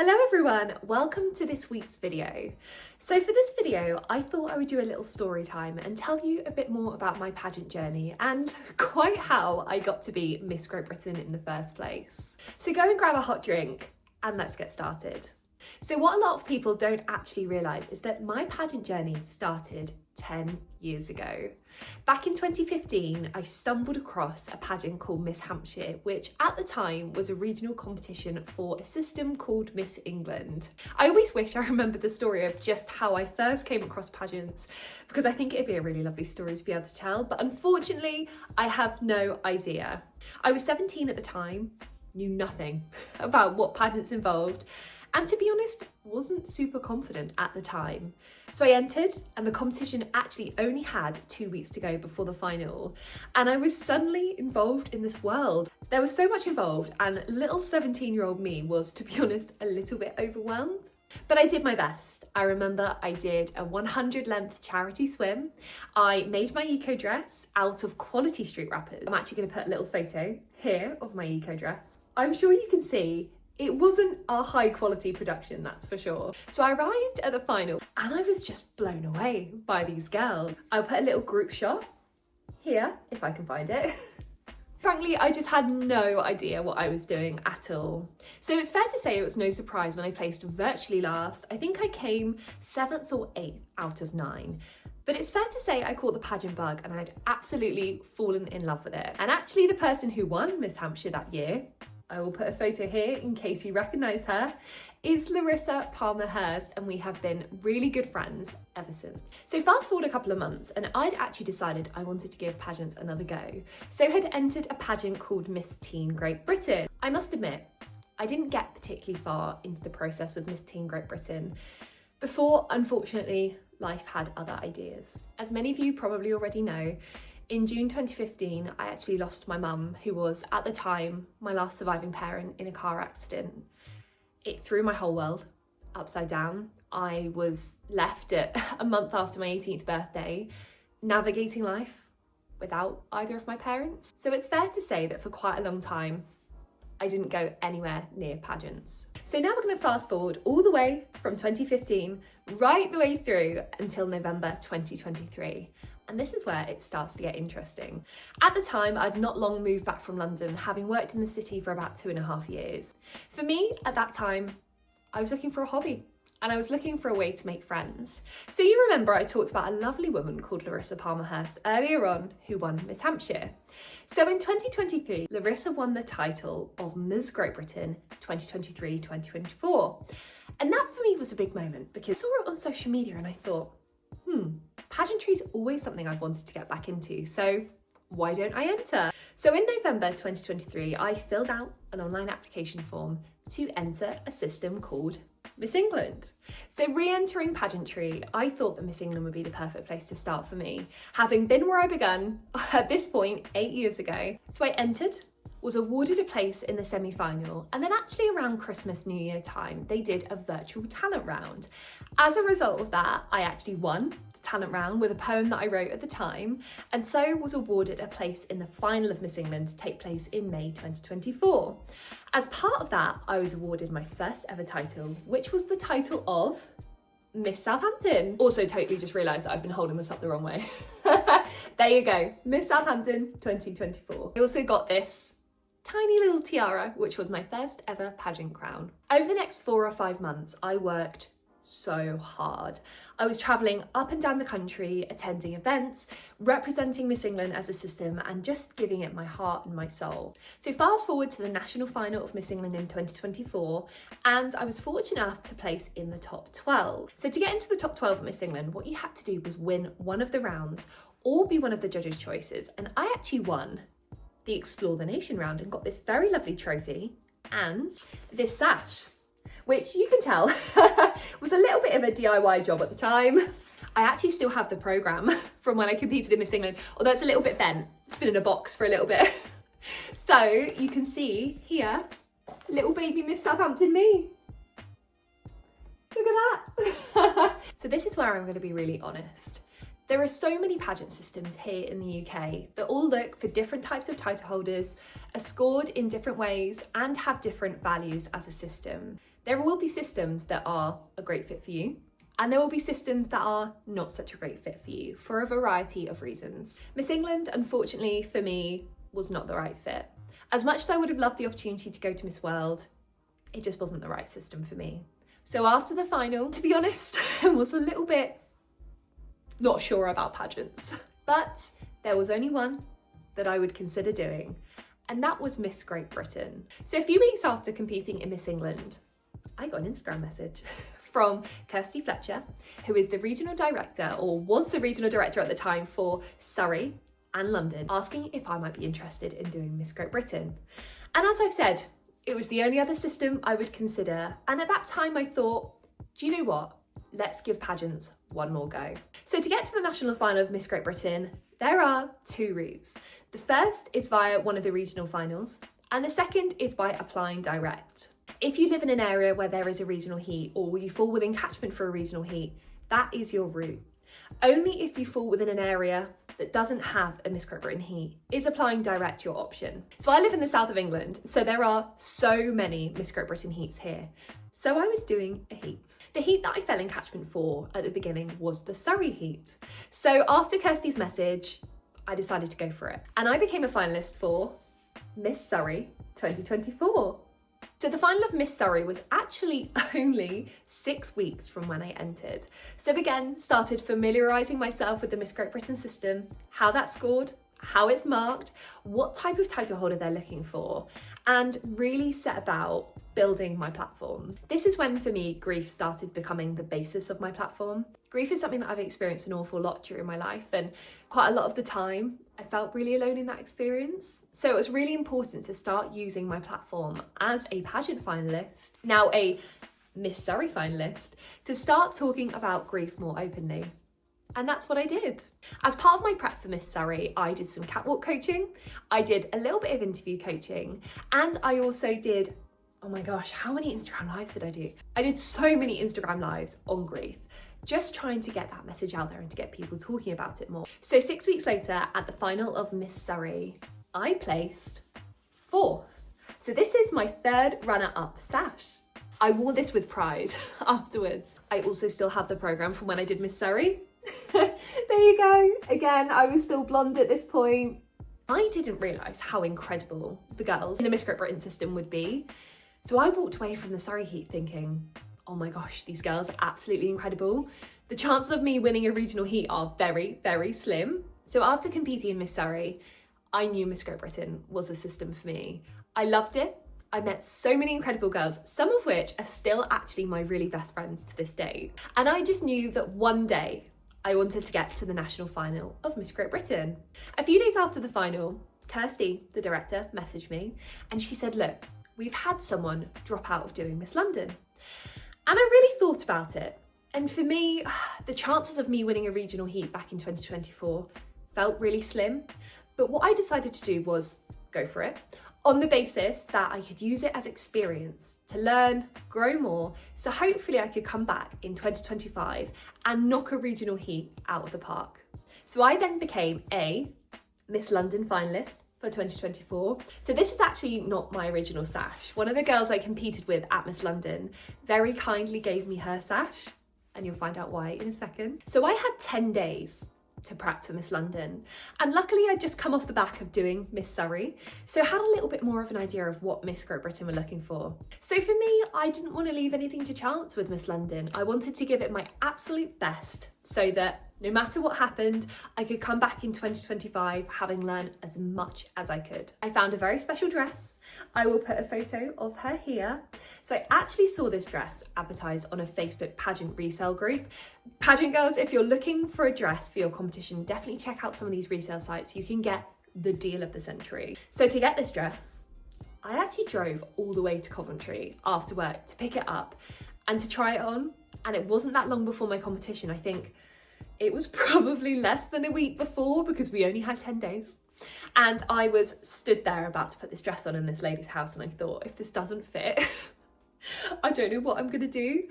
Hello everyone, welcome to this week's video. So for this video, I thought I would do a little story time and tell you a bit more about my pageant journey and quite how I got to be Miss Great Britain in the first place. So go and grab a hot drink and let's get started. So what a lot of people don't actually realise is that my pageant journey started 10 years ago. Back in 2015, I stumbled across a pageant called Miss Hampshire, which at the time was a regional competition for a system called Miss England. I always wish I remembered the story of just how I first came across pageants, because I think it'd be a really lovely story to be able to tell, but unfortunately, I have no idea. I was 17 at the time, knew nothing about what pageants involved, and to be honest, wasn't super confident at the time. So I entered and the competition actually only had 2 weeks to go before the final. And I was suddenly involved in this world. There was so much involved and little 17-year-old me was, to be honest, a little bit overwhelmed. But I did my best. I remember I did a 100 length charity swim. I made my eco dress out of quality street wrappers. I'm actually gonna put a little photo here of my eco dress. I'm sure you can see it wasn't a high quality production, that's for sure. So I arrived at the final and I was just blown away by these girls. I'll put a little group shot here, if I can find it. Frankly, I just had no idea what I was doing at all. So it's fair to say it was no surprise when I placed virtually last. I think I came 7th or 8th out of 9. But it's fair to say I caught the pageant bug and I'd absolutely fallen in love with it. And actually the person who won Miss Hampshire that year, I will put a photo here in case you recognise her, is Larissa Palmer-Hurst, and we have been really good friends ever since. So fast forward a couple of months and I'd actually decided I wanted to give pageants another go. So had entered a pageant called Miss Teen Great Britain. I must admit, I didn't get particularly far into the process with Miss Teen Great Britain before, unfortunately, life had other ideas. As many of you probably already know, in June 2015, I actually lost my mum, who was, at the time, my last surviving parent in a car accident. It threw my whole world upside down. I was left at a month after my 18th birthday, navigating life without either of my parents. So it's fair to say that for quite a long time, I didn't go anywhere near pageants. So now we're going to fast forward all the way from 2015, right the way through until November 2023. And this is where it starts to get interesting. At the time, I'd not long moved back from London, having worked in the city for about 2.5 years. For me, at that time, I was looking for a hobby and I was looking for a way to make friends. So you remember I talked about a lovely woman called Larissa Palmer-Hurst earlier on who won Miss Hampshire. So in 2023, Larissa won the title of Miss Great Britain 2023-2024. And that for me was a big moment because I saw it on social media and I thought, pageantry is always something I've wanted to get back into, so why don't I enter? So in November 2023, I filled out an online application form to enter a system called Miss England. So re-entering pageantry, I thought that Miss England would be the perfect place to start for me, having been where I began at this point 8 years ago. So I entered, was awarded a place in the semi-final, and then actually around Christmas, New Year time, they did a virtual talent round. As a result of that, I actually won the talent round with a poem that I wrote at the time, and so was awarded a place in the final of Miss England to take place in May 2024. As part of that, I was awarded my first ever title, which was the title of Miss Southampton. Also totally just realised that I've been holding this up the wrong way. There you go, Miss Southampton 2024. I also got this tiny little tiara, which was my first ever pageant crown. Over the next 4 or 5 months, I worked so hard. I was travelling up and down the country, attending events, representing Miss England as a system and just giving it my heart and my soul. So fast forward to the national final of Miss England in 2024 and I was fortunate enough to place in the top 12. So to get into the top 12 of Miss England, what you had to do was win one of the rounds or be one of the judges' choices, and I actually won the Explore the Nation round and got this very lovely trophy and this sash, which you can tell was a little bit of a DIY job at the time. I actually still have the programme from when I competed in Miss England, although it's a little bit bent. It's been in a box for a little bit. So you can see here, little baby Miss Southampton me. Look at that. So this is where I'm going to be really honest. There are so many pageant systems here in the UK that all look for different types of title holders, are scored in different ways and have different values as a system. There will be systems that are a great fit for you, and there will be systems that are not such a great fit for you for a variety of reasons. Miss England, unfortunately for me, was not the right fit. As much as I would have loved the opportunity to go to Miss World, it just wasn't the right system for me. So after the final, to be honest, I was a little bit not sure about pageants. But there was only one that I would consider doing, and that was Miss Great Britain. So a few weeks after competing in Miss England, I got an Instagram message from Kirsty Fletcher, who is the regional director, or was the regional director at the time, for Surrey and London, asking if I might be interested in doing Miss Great Britain. And as I've said, it was the only other system I would consider. And at that time I thought, do you know what? Let's give pageants one more go. So to get to the national final of Miss Great Britain, there are two routes. The first is via one of the regional finals, and the second is by applying direct. If you live in an area where there is a regional heat, or you fall within catchment for a regional heat, that is your route. Only if you fall within an area that doesn't have a Miss Great Britain heat is applying direct your option. So I live in the south of England, so there are so many Miss Great Britain heats here. So I was doing a heat. The heat that I fell in catchment for at the beginning was the Surrey heat. So after Kirsty's message, I decided to go for it. And I became a finalist for Miss Surrey 2024. So the final of Miss Surrey was actually only 6 weeks from when I entered. So again, started familiarising myself with the Miss Great Britain system, how that's scored, how it's marked, what type of title holder they're looking for, and really set about building my platform. This is when, for me, grief started becoming the basis of my platform. Grief is something that I've experienced an awful lot during my life, and quite a lot of the time I felt really alone in that experience. So it was really important to start using my platform as a pageant finalist, now a Miss Surrey finalist, to start talking about grief more openly. And that's what I did. As part of my prep for Miss Surrey, I did some catwalk coaching, I did a little bit of interview coaching, and I also did, oh my gosh, how many Instagram lives did I do? I did so many Instagram lives on grief, just trying to get that message out there and to get people talking about it more. So 6 weeks later, at the final of Miss Surrey, I placed 4th. So this is my 3rd runner-up sash. I wore this with pride afterwards. I also still have the programme from when I did Miss Surrey. There you go. Again, I was still blonde at this point. I didn't realise how incredible the girls in the Miss Great Britain system would be. So I walked away from the Surrey heat thinking, oh my gosh, these girls are absolutely incredible. The chances of me winning a regional heat are very, very slim. So after competing in Miss Surrey, I knew Miss Great Britain was a system for me. I loved it. I met so many incredible girls, some of which are still actually my really best friends to this day. And I just knew that one day I wanted to get to the national final of Miss Great Britain. A few days after the final, Kirsty, the director, messaged me and she said, look, we've had someone drop out of doing Miss London. And I really thought about it. And for me, the chances of me winning a regional heat back in 2024 felt really slim. But what I decided to do was go for it, on the basis that I could use it as experience to learn, grow more, so hopefully I could come back in 2025 and knock a regional heat out of the park. So I then became a Miss London finalist for 2024. So this is actually not my original sash. One of the girls I competed with at Miss London very kindly gave me her sash, and you'll find out why in a second. So I had 10 days to prep for Miss London, and luckily I'd just come off the back of doing Miss Surrey, so I had a little bit more of an idea of what Miss Great Britain were looking for. So for me, I didn't want to leave anything to chance with Miss London. I wanted to give it my absolute best so that no matter what happened, I could come back in 2025 having learned as much as I could. I found a very special dress. I will put a photo of her here. So I actually saw this dress advertised on a Facebook pageant resale group. Pageant girls, if you're looking for a dress for your competition, definitely check out some of these resale sites. You can get the deal of the century. So to get this dress, I actually drove all the way to Coventry after work to pick it up and to try it on. And it wasn't that long before my competition. I think it was probably less than a week before because we only had 10 days. And I was stood there about to put this dress on in this lady's house, and I thought, if this doesn't fit, I don't know what I'm gonna do.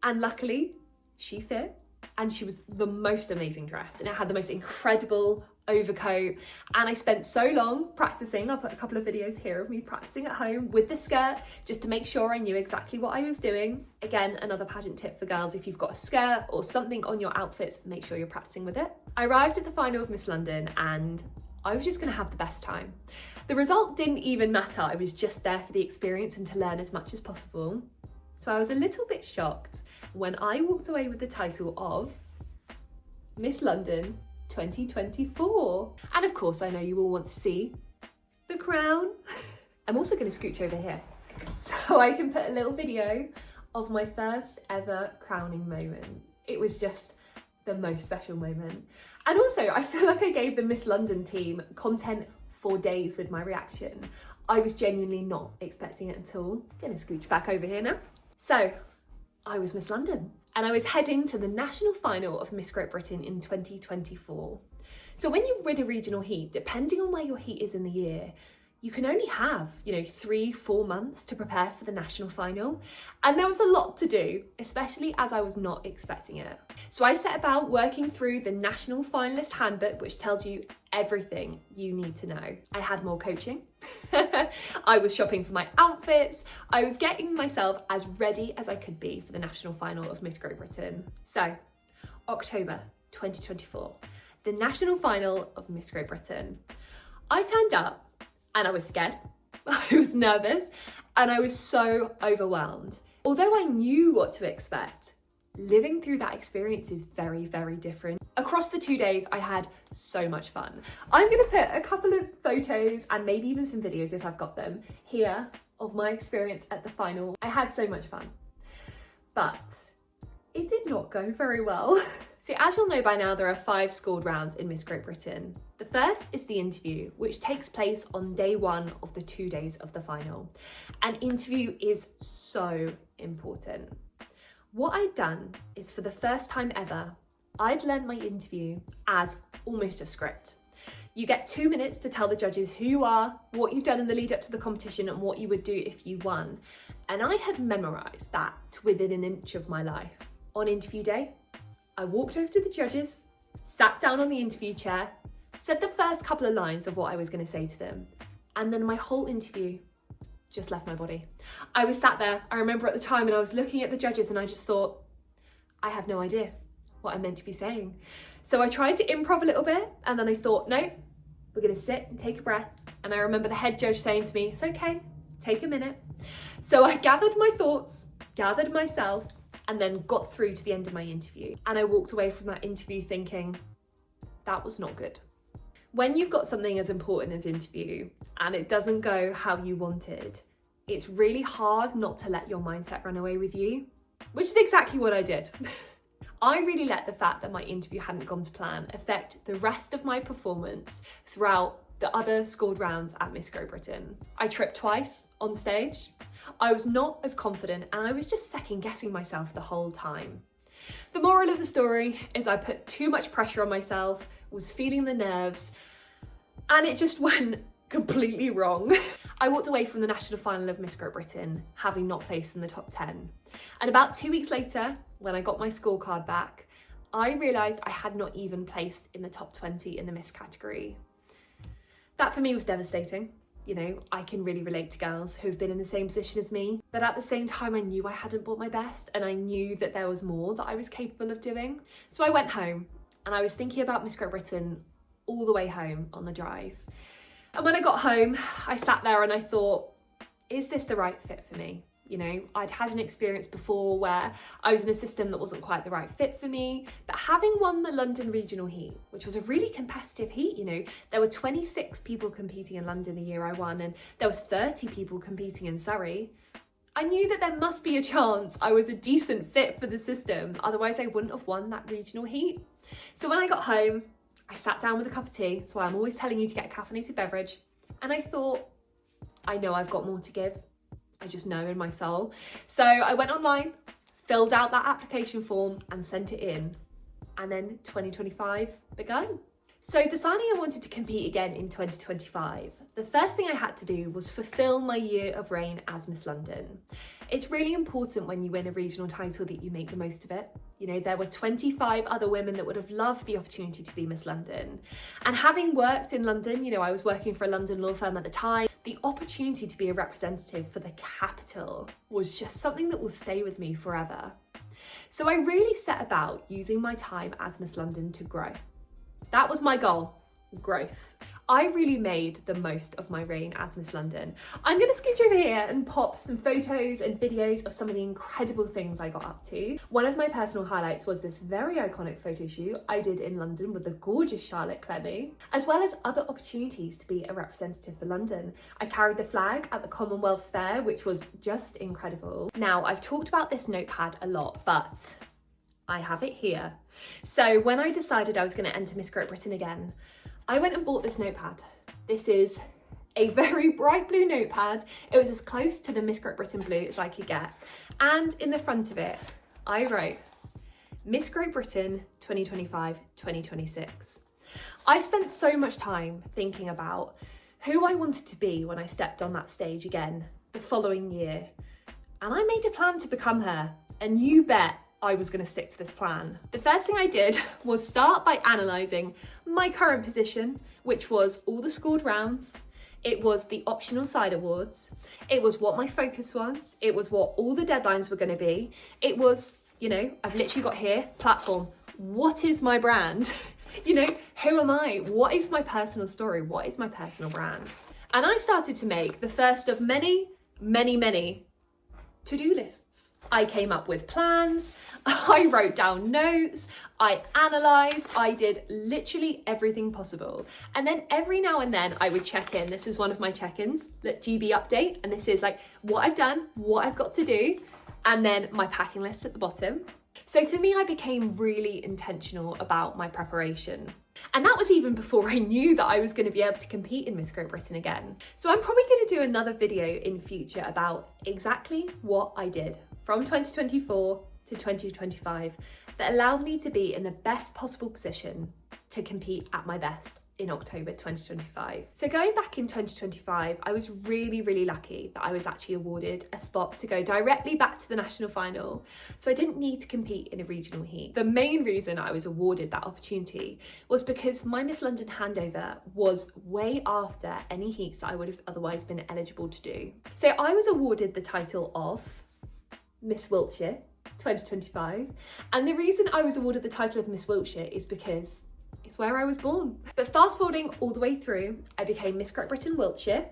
And luckily she fit, and she was the most amazing dress, and it had the most incredible overcoat, and I spent so long practicing. I'll put a couple of videos here of me practicing at home with the skirt just to make sure I knew exactly what I was doing. Again, another pageant tip for girls: if you've got a skirt or something on your outfits, make sure you're practicing with it. I arrived at the final of Miss London and I was just going to have the best time. The result didn't even matter. I was just there for the experience and to learn as much as possible. So I was a little bit shocked when I walked away with the title of Miss London 2024. And of course, I know you all want to see the crown. I'm also going to scooch over here so I can put a little video of my first ever crowning moment. It was just the most special moment. And also, I feel like I gave the Miss London team content for days with my reaction. I was genuinely not expecting it at all. I'm gonna scooch back over here now. So, I was Miss London and I was heading to the national final of Miss Great Britain in 2024. So when you win a regional heat, depending on where your heat is in the year, you can only have, 3-4 months to prepare for the national final. And there was a lot to do, especially as I was not expecting it. So I set about working through the national finalist handbook, which tells you everything you need to know. I had more coaching. I was shopping for my outfits. I was getting myself as ready as I could be for the national final of Miss Great Britain. So, October 2024, the national final of Miss Great Britain. I turned up and I was scared, I was nervous, and I was so overwhelmed. Although I knew what to expect, living through that experience is very, very different. Across the 2 days, I had so much fun. I'm gonna put a couple of photos and maybe even some videos if I've got them here of my experience at the final. I had so much fun, but it did not go very well. So as you'll know by now, there are 5 scored rounds in Miss Great Britain. The first is the interview, which takes place on day 1 of the 2 days of the final. An interview is so important. What I'd done is, for the first time ever, I'd learned my interview as almost a script. You get 2 minutes to tell the judges who you are, what you've done in the lead up to the competition, and what you would do if you won. And I had memorised that to within an inch of my life. On interview day, I walked over to the judges, sat down on the interview chair, said the first couple of lines of what I was going to say to them, and then my whole interview just left my body. I was sat there, I remember at the time, and I was looking at the judges and I just thought, I have no idea what I'm meant to be saying. So I tried to improv a little bit, and then I thought, no, we're going to sit and take a breath. And I remember the head judge saying to me, it's okay, take a minute. So I gathered my thoughts, gathered myself, and then got through to the end of my interview. And I walked away from that interview thinking, that was not good. When you've got something as important as interview and it doesn't go how you wanted, it's really hard not to let your mindset run away with you, which is exactly what I did. I really let the fact that my interview hadn't gone to plan affect the rest of my performance throughout the other scored rounds at Miss Great Britain. I tripped twice on stage. I was not as confident and I was just second guessing myself the whole time. The moral of the story is I put too much pressure on myself, was feeling the nerves, and it just went completely wrong. I walked away from the national final of Miss Great Britain having not placed in the top 10. And about 2 weeks later, when I got my scorecard back, I realised I had not even placed in the top 20 in the Miss category. That for me was devastating. I can really relate to girls who've been in the same position as me, but at the same time I knew I hadn't brought my best and I knew that there was more that I was capable of doing. So I went home and I was thinking about Miss Great Britain all the way home on the drive. And when I got home, I sat there and I thought, is this the right fit for me? I'd had an experience before where I was in a system that wasn't quite the right fit for me, but having won the London regional heat, which was a really competitive heat, there were 26 people competing in London the year I won, and there was 30 people competing in Surrey. I knew that there must be a chance I was a decent fit for the system, otherwise I wouldn't have won that regional heat. So when I got home, I sat down with a cup of tea, so I'm always telling you to get a caffeinated beverage, and I thought, I know I've got more to give. I just know in my soul. So I went online, filled out that application form and sent it in. And then 2025 began. So deciding I wanted to compete again in 2025, the first thing I had to do was fulfill my year of reign as Miss London. It's really important when you win a regional title that you make the most of it. You know, there were 25 other women that would have loved the opportunity to be Miss London. And having worked in London, you know, I was working for a London law firm at the time, the opportunity to be a representative for the capital was just something that will stay with me forever. So I really set about using my time as Miss London to grow. That was my goal, growth. I really made the most of my reign as Miss London. I'm going to scooch over here and pop some photos and videos of some of the incredible things I got up to. One of my personal highlights was this very iconic photo shoot I did in London with the gorgeous Charlotte Clemmy, as well as other opportunities to be a representative for London. I carried the flag at the Commonwealth Fair, which was just incredible. Now, I've talked about this notepad a lot, but I have it here. So when I decided I was going to enter Miss Great Britain again, I went and bought this notepad. This is a very bright blue notepad. It was as close to the Miss Great Britain blue as I could get. And in the front of it, I wrote, Miss Great Britain 2025-2026. I spent so much time thinking about who I wanted to be when I stepped on that stage again the following year. And I made a plan to become her. And you bet I was going to stick to this plan. The first thing I did was start by analysing my current position, which was all the scored rounds. It was the optional side awards. It was what my focus was. It was what all the deadlines were going to be. It was, you know, I've literally got here, platform. What is my brand? You know, who am I? What is my personal story? What is my personal brand? And I started to make the first of many, many, many to-do lists. I came up with plans, I wrote down notes, I analysed, I did literally everything possible. And then every now and then I would check in. This is one of my check-ins, GB update. And this is like what I've done, what I've got to do, and then my packing list at the bottom. So for me, I became really intentional about my preparation. And that was even before I knew that I was going to be able to compete in Miss Great Britain again. So I'm probably going to do another video in future about exactly what I did from 2024 to 2025 that allowed me to be in the best possible position to compete at my best in October 2025. So going back in 2025, I was really, really lucky that I was actually awarded a spot to go directly back to the national final. So I didn't need to compete in a regional heat. The main reason I was awarded that opportunity was because my Miss London handover was way after any heats that I would have otherwise been eligible to do. So I was awarded the title of Miss Wiltshire 2025. And the reason I was awarded the title of Miss Wiltshire is because it's where I was born. But fast forwarding all the way through, I became Miss Great Britain Wiltshire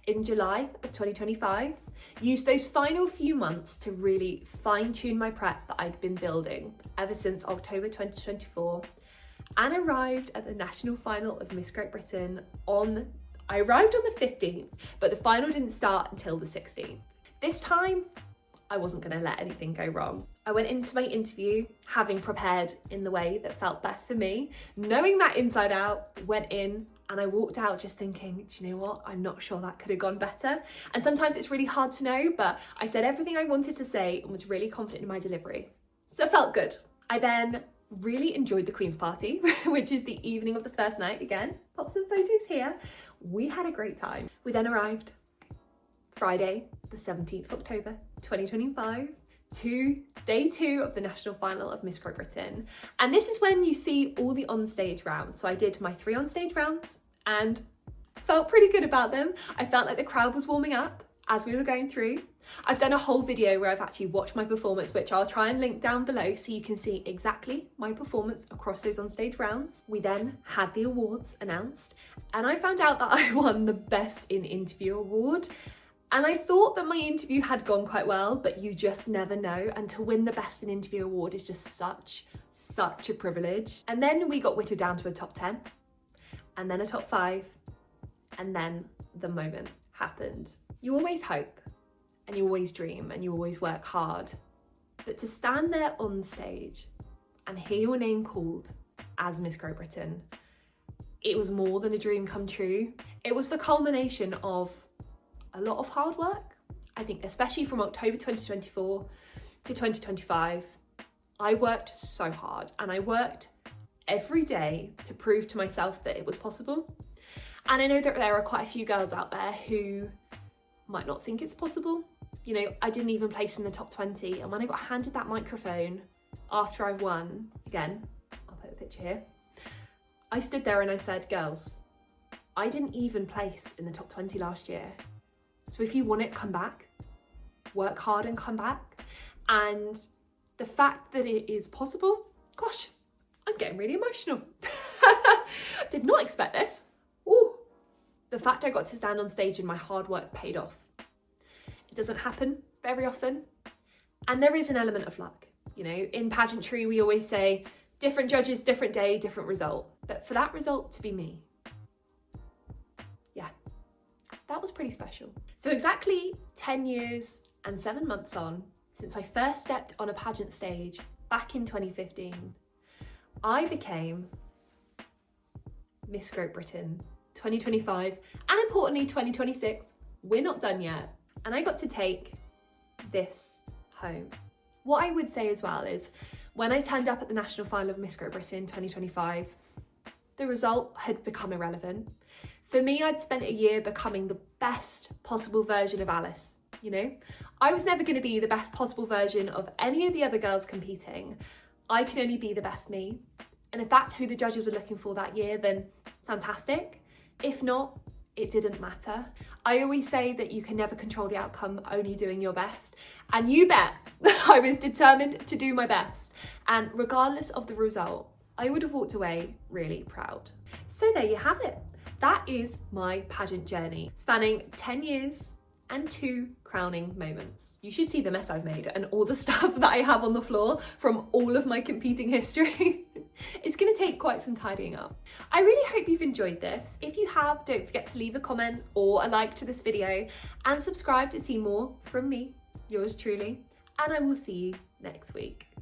in July of 2025. Used those final few months to really fine tune my prep that I'd been building ever since October 2024 and arrived at the national final of Miss Great Britain I arrived on the 15th, but the final didn't start until the 16th. This time, I wasn't going to let anything go wrong. I went into my interview having prepared in the way that felt best for me, knowing that inside out, went in and I walked out just thinking, do you know what? I'm not sure that could have gone better. And sometimes it's really hard to know, but I said everything I wanted to say and was really confident in my delivery. So it felt good. I then really enjoyed the Queen's Party, which is the evening of the first night. Again, pop some photos here. We had a great time. We then arrived Friday, the 17th of October, 2025, to day 2 of the national final of Miss Great Britain. And this is when you see all the onstage rounds. So I did my 3 onstage rounds and felt pretty good about them. I felt like the crowd was warming up as we were going through. I've done a whole video where I've actually watched my performance, which I'll try and link down below so you can see exactly my performance across those onstage rounds. We then had the awards announced and I found out that I won the Best in Interview award. And I thought that my interview had gone quite well, but you just never know. And to win the Best in Interview award is just such a privilege. And then we got whittled down to a top 10 and then a top 5. And then the moment happened. You always hope and you always dream and you always work hard. But to stand there on stage and hear your name called as Miss Great Britain, it was more than a dream come true. It was the culmination of a lot of hard work. I think especially from October 2024 to 2025, I worked so hard and I worked every day to prove to myself that it was possible. And I know that there are quite a few girls out there who might not think it's possible. You know, I didn't even place in the top 20. And when I got handed that microphone after I won, again, I'll put a picture here, I stood there and I said, girls, I didn't even place in the top 20 last year. So if you want it, come back, work hard and come back. And the fact that it is possible, gosh, I'm getting really emotional. Did not expect this. Ooh. The fact I got to stand on stage and my hard work paid off. It doesn't happen very often. And there is an element of luck. You know, in pageantry, we always say, different judges, different day, different result. But for that result to be me, yeah, that was pretty special. So exactly 10 years and 7 months on, since I first stepped on a pageant stage back in 2015, I became Miss Great Britain 2025, and importantly 2026. We're not done yet. And I got to take this home. What I would say as well is, when I turned up at the national final of Miss Great Britain 2025, the result had become irrelevant. For me, I'd spent a year becoming the best possible version of Alice, you know? I was never going to be the best possible version of any of the other girls competing. I could only be the best me. And if that's who the judges were looking for that year, then fantastic. If not, it didn't matter. I always say that you can never control the outcome, only doing your best. And you bet I was determined to do my best. And regardless of the result, I would have walked away really proud. So there you have it. That is my pageant journey, spanning 10 years and 2 crowning moments. You should see the mess I've made and all the stuff that I have on the floor from all of my competing history. It's going to take quite some tidying up. I really hope you've enjoyed this. If you have, don't forget to leave a comment or a like to this video and subscribe to see more from me, yours truly, and I will see you next week.